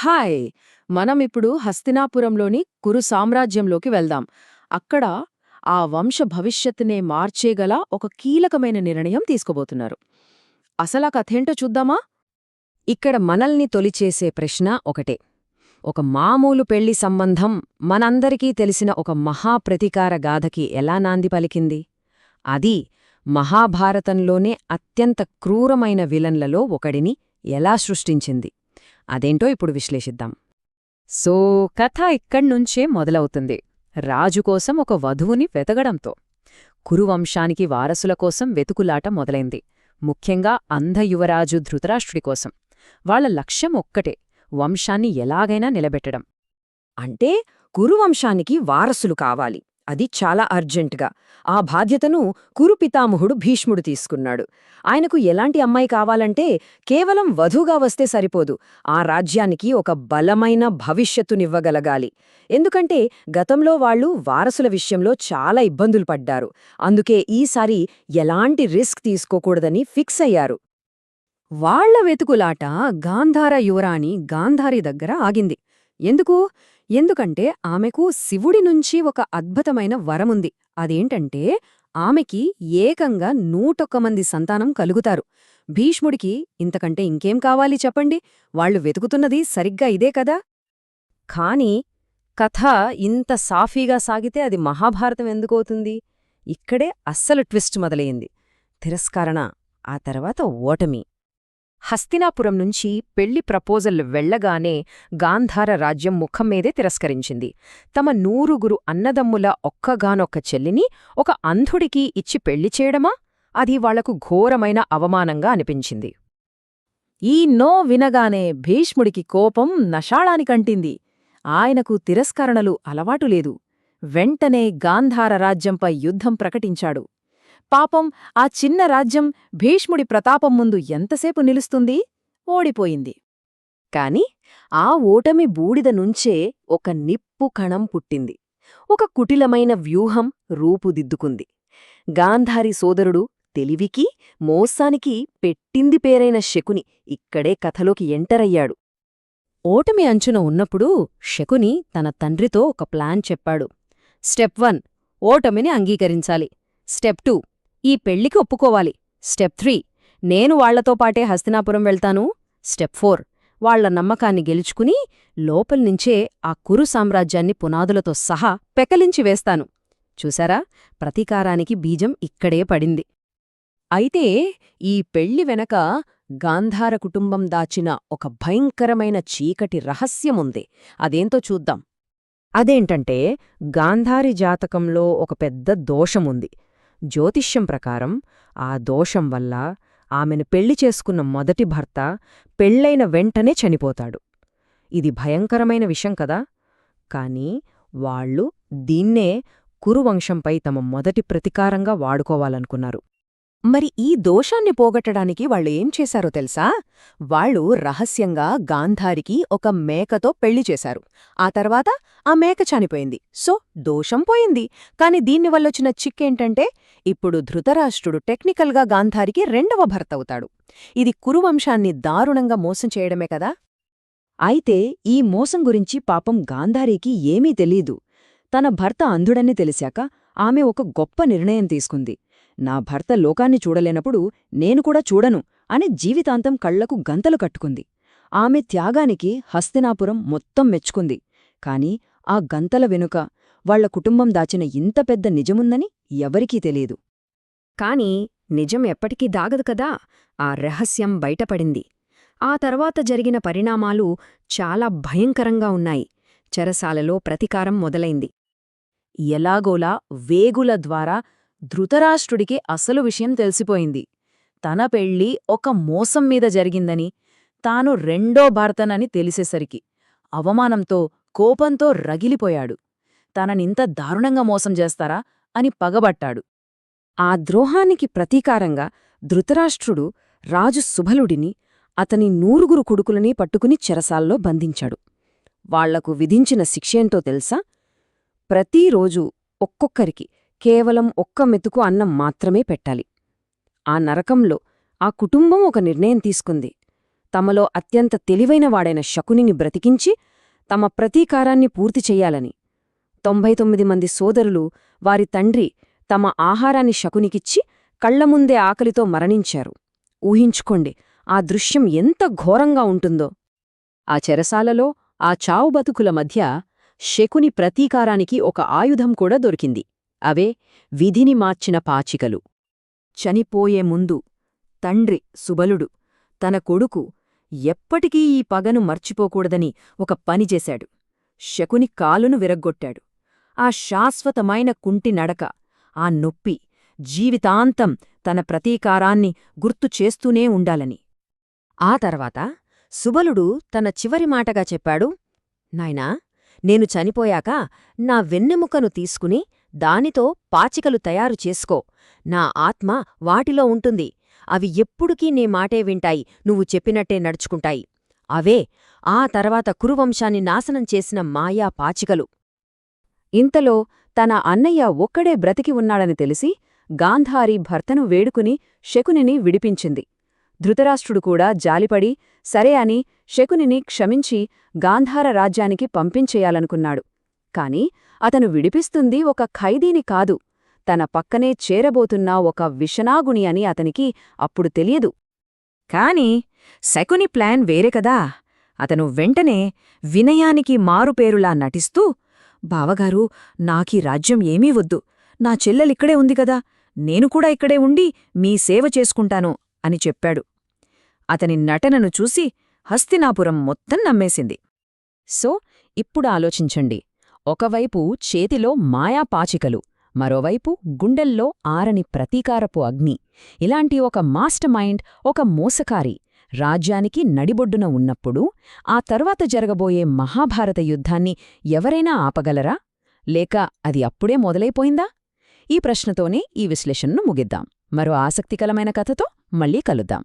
Hi! మనమిప్పుడు హస్తినాపురంలోని కురు సామ్రాజ్యంలోకి వెళ్దాం. అక్కడ ఆ వంశ భవిష్యత్తునే మార్చేగల ఒక కీలకమైన నిర్ణయం తీసుకోబోతున్నారు. అసలా కథేంటో చూద్దామా? ఇక్కడ మనల్ని తొలిచేసే ప్రశ్న ఒకటే. ఒక మామూలు పెళ్లి సంబంధం మనందరికీ తెలిసిన ఒక మహాప్రతీకార గాథకి ఎలా నాంది పలికింది? అది మహాభారతంలోనే అత్యంత క్రూరమైన విలన్లలో ఒకడిని ఎలా సృష్టించింది? అదేంటో ఇప్పుడు విశ్లేషిద్దాం. సో కథ ఇక్కడ్నుంచే మొదలవుతుంది. రాజుకోసం ఒక వధువుని వెతకడంతో. కురువంశానికి వారసుల కోసం వెతుకులాట మొదలైంది. ముఖ్యంగా అంధయువరాజు ధృతరాష్ట్రుడి కోసం. వాళ్ల లక్ష్యం ఒక్కటే, వంశాన్ని ఎలాగైనా నిలబెట్టడం. అంటే కురువంశానికి వారసులు కావాలి. అది చాలా అర్జెంటుగా. ఆ బాధ్యతను కురుపితామహుడు భీష్ముడు తీసుకున్నాడు. ఆయనకు ఎలాంటి అమ్మాయి కావాలంటే కేవలం వధువుగా వస్తే సరిపోదు, ఆ రాజ్యానికి ఒక బలమైన భవిష్యత్తునివ్వగలగాలి. ఎందుకంటే గతంలో వాళ్లు వారసుల విషయంలో చాలా ఇబ్బందులు పడ్డారు. అందుకే ఈసారి ఎలాంటి రిస్క్ తీసుకోకూడదని ఫిక్స్ అయ్యారు. వాళ్ల వెతుకులాట గాంధార యువరాణి గాంధారి దగ్గర ఆగింది. ఎందుకంటే ఆమెకు శివుడి నుంచి ఒక అద్భుతమైన వరముంది. అదేంటంటే ఆమెకి ఏకంగా 101 మంది సంతానం కలుగుతారు. భీష్ముడికి ఇంతకంటే ఇంకేం కావాలి చెప్పండి? వాళ్లు వెతుకుతున్నది సరిగ్గా ఇదే కదా. కాని కథ ఇంత సాఫీగా సాగితే అది మహాభారతం ఎందుకవుతుంది? ఇక్కడే అస్సలు ట్విస్ట్ మొదలయ్యింది. తిరస్కరణ, ఆ తర్వాత ఓటమి. హస్తినాపురం నుంచి పెళ్లి ప్రపోజల్ వెళ్లగానే గాంధార రాజ్యం ముఖం మీదే తిరస్కరించింది. తమ 100 అన్నదమ్ముల ఒక్కగానొక్క చెల్లిని ఒక అంధుడికి ఇచ్చి పెళ్లి చేయడమా? అది వాళ్లకు ఘోరమైన అవమానంగా అనిపించింది. ఈ నో వినగానే భీష్ముడికి కోపం నషాళానికంటింది. ఆయనకు తిరస్కరణలు అలవాటులేదు. వెంటనే గాంధార రాజ్యంపై యుద్ధం ప్రకటించాడు. పాపం ఆ చిన్న రాజ్యం భీష్ముడి ప్రతాపం ముందు ఎంతసేపు నిలుస్తుంది? ఓడిపోయింది. కాని ఆ ఓటమి బూడిద నుంచే ఒక నిప్పు కణం పుట్టింది. ఒక కుటిలమైన వ్యూహం రూపుదిద్దుకుంది. గాంధారి సోదరుడు తెలివికి, మోసానికి పెట్టింది పేరైన శకుని ఇక్కడే కథలోకి ఎంటరయ్యాడు. ఓటమి అంచున ఉన్నప్పుడు శకుని తన తండ్రితో ఒక ప్లాన్ చెప్పాడు. స్టెప్ 1, ఓటమిని అంగీకరించాలి. స్టెప్ 2, ఈ పెళ్లికి ఒప్పుకోవాలి. స్టెప్ 3, నేను వాళ్లతో పాటే హస్తినాపురం వెళ్తాను. స్టెప్ 4, వాళ్ల నమ్మకాన్ని గెలుచుకుని లోపల్నించే ఆ కురు సామ్రాజ్యాన్ని పునాదులతో సహా పెకలించి వేస్తాను. చూశారా, ప్రతీకారానికి బీజం ఇక్కడే పడింది. అయితే ఈ పెళ్లి వెనక గాంధార కుటుంబం దాచిన ఒక భయంకరమైన చీకటి రహస్యముంది. అదేంతో చూద్దాం. అదేంటంటే గాంధారి జాతకంలో ఒక పెద్ద దోషముంది. జ్యోతిష్యం ప్రకారం ఆ దోషం వల్ల ఆమెను పెళ్లి చేసుకున్న మొదటి భర్త పెళ్లైన వెంటనే చనిపోతాడు. ఇది భయంకరమైన విషయం కదా. కాని వాళ్లు దీన్నే కురువంశంపై తమ మొదటి ప్రతీకారంగా వాడుకోవాలనుకున్నారు. మరి ఈ దోషాన్ని పోగొట్టడానికి వాళ్ళు ఏం చేశారో తెలుసా? వాళ్ళు రహస్యంగా గాంధారికి ఒక మేకతో పెళ్లి చేశారు. ఆ తర్వాత ఆ మేక చనిపోయింది. సో దోషం పోయింది. కాని దీనివల్లొచ్చిన చిక్కేంటంటే ఇప్పుడు ధృతరాష్ట్రుడు టెక్నికల్గా గాంధారికి రెండవ భర్త అవుతాడు. ఇది కురువంశాన్ని దారుణంగా మోసం చేయడమే కదా. అయితే ఈ మోసం గురించి పాపం గాంధారికి ఏమీ తెలీదు. తన భర్త అంధుడని తెలిసాక ఆమె ఒక గొప్ప నిర్ణయం తీసుకుంది. నా భర్త లోకాన్ని చూడలేనప్పుడు నేను కూడా చూడను అని జీవితాంతం కళ్లకు గంతలు కట్టుకుంది. ఆమె త్యాగానికి హస్తినాపురం మొత్తం మెచ్చుకుంది. కాని ఆ గంతల వెనుక వాళ్ల కుటుంబం దాచిన ఇంత పెద్ద నిజముందని ఎవరికీ తెలీదు. కాని నిజం ఎప్పటికీ దాగదు కదా. ఆ రహస్యం బయటపడింది. ఆ తర్వాత జరిగిన పరిణామాలు చాలా భయంకరంగా ఉన్నాయి. చెరసాలలో ప్రతీకారం మొదలైంది. ఎలాగోలా వేగుల ద్వారా ధృతరాష్ట్రుడికి అసలు విషయం తెలిసిపోయింది. తన పెళ్లి ఒక మోసం మీద జరిగిందని, తాను రెండో భర్తనని తెలిసేసరికి అవమానంతో, కోపంతో రగిలిపోయాడు. తననింత దారుణంగా మోసం చేస్తారా అని పగబట్టాడు. ఆ ద్రోహానికి ప్రతీకారంగా ధృతరాష్ట్రుడు రాజు సుబలుడిని, అతని 100 కొడుకులని పట్టుకుని చెరసాల్లో బంధించాడు. వాళ్లకు విధించిన శిక్షేంటో తెలుసా? ప్రతిరోజూ ఒక్కొక్కరికి కేవలం ఒక్క మెతుకు అన్నం మాత్రమే పెట్టాలి. ఆ నరకంలో ఆ కుటుంబం ఒక నిర్ణయం తీసుకుంది. తమలో అత్యంత తెలివైనవాడైన శకునిని బ్రతికించి తమ ప్రతీకారాన్ని పూర్తి చెయ్యాలని. 99 మంది సోదరులు వారి తండ్రి తమ ఆహారాన్ని శకునికిచ్చి కళ్లముందే ఆకలితో మరణించారు. ఊహించుకోండి, ఆ దృశ్యం ఎంత ఘోరంగా ఉంటుందో. ఆ చెరసాలలో ఆ చావుబతుకుల మధ్య శకుని ప్రతీకారానికి ఒక ఆయుధం కూడా దొరికింది. అవే విధిని మార్చిన పాచికలు. చనిపోయే ముందు తండ్రి సుబలుడు తన కొడుకు ఎప్పటికీ ఈ పగను మర్చిపోకూడదని ఒక పనిచేశాడు. శకుని కాలును విరగ్గొట్టాడు. ఆ శాశ్వతమైన కుంటి నడక, ఆ నొప్పి జీవితాంతం తన ప్రతీకారాన్ని గుర్తు చేస్తూనే ఉండాలని. ఆ తర్వాత సుబలుడు తన చివరి మాటగా చెప్పాడు, నాయనా, నేను చనిపోయాక నా వెన్నెముకను తీసుకుని దానితో పాచికలు తయారు చేసుకో. నా ఆత్మ వాటిలో ఉంటుంది. అవి ఎప్పుడుకీ నీ మాటే వింటాయి, నువ్వు చెప్పినట్టే నడుచుకుంటాయి. అవే ఆ తర్వాత కురువంశాన్ని నాశనం చేసిన మాయా పాచికలు. ఇంతలో తన అన్నయ్య ఒక్కడే బ్రతికి ఉన్నాడని తెలిసి గాంధారి భర్తను వేడుకుని శకునిని విడిపించింది. ధృతరాష్ట్రుడు కూడా జాలిపడి సరే అని శకునిని క్షమించి గాంధార రాజ్యానికి పంపించేయాలనుకున్నాడు. కాని అతను విడిపిస్తుంది ఒక ఖైదీని కాదు, తన పక్కనే చేరబోతున్న ఒక విషనాగుని అని అతనికి అప్పుడు తెలియదు. కాని శకుని ప్లాన్ వేరే కదా. అతను వెంటనే వినయానికి మారుపేరులా నటిస్తూ, బావగారు, నాకీ రాజ్యం ఏమీ వద్దు, నా చెల్లెలిక్కడే ఉంది కదా, నేను కూడా ఇక్కడే ఉండి మీ సేవ చేసుకుంటాను అని చెప్పాడు. అతని నటనను చూసి హస్తినాపురం మొత్తం నమ్మేసింది. సో ఇప్పుడు ఆలోచించండి, ఒకవైపు చేతిలో మాయాపాచికలు, మరోవైపు గుండెల్లో ఆరని ప్రతీకారపు అగ్ని. ఇలాంటి ఒక మాస్టర్ మైండ్, ఒక మోసకారి రాజ్యానికి నడిబొడ్డున ఉన్నప్పుడు ఆ తర్వాత జరగబోయే మహాభారత యుద్ధాన్ని ఎవరైనా ఆపగలరా? లేక అది అప్పుడే మొదలైపోయిందా? ఈ ప్రశ్నతోనే ఈ విశ్లేషణను ముగిద్దాం. మరో ఆసక్తికరమైన కథతో మళ్ళీ కలుద్దాం.